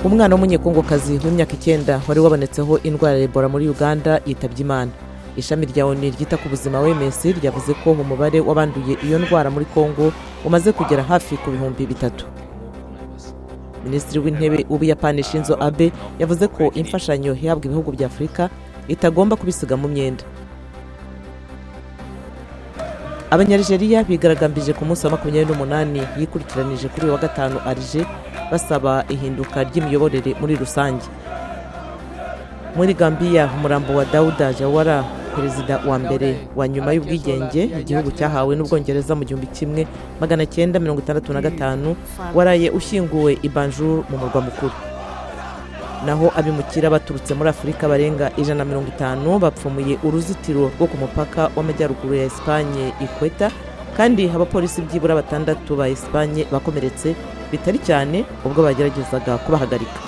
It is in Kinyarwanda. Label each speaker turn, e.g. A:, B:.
A: umwana w'umunyekongokazi w'imyaka 9 wari wabonetseho indwara ya Ebola muri Uganda yitabye Imana. Ishami rya ONU ryita ku buzima OMS ryavuze ko umubare w'abanduye iyo ndwara muri Kongo umaze kugera hafi ku 3,000. Minisitiri w'intebe w'Ubuyapani Shinzo Abe yavuze ko imfashanyo ihabwa ibihugu bya Afurika itagomba kubisiga mu myenda. Abanyarigeria bigaragambije ku munsi wa 28 yikurikiranije kuri wa gatanu Alger basaba ihinduka ry'imiyoborere muri rusange. Muri Gambia, umurambo wa Dauda Jawara, perezida wa mbere wa nyuma y'ubwigenge igihugu cyahawe n'Ubwongereza mu 1965, waraye ushyinguwe i Banjul mu murwa mukuru. Naho abimukira baturutse muri Afurika barenga 150 bapfumuye uruzitiro rwo ku mupaka w'amajyaruguru ya Espagne Ikweta, kandi abapolisi byibura 6 ba Espagne bakomeretse bitari cyane ubwo bageragezaga kubahagarika.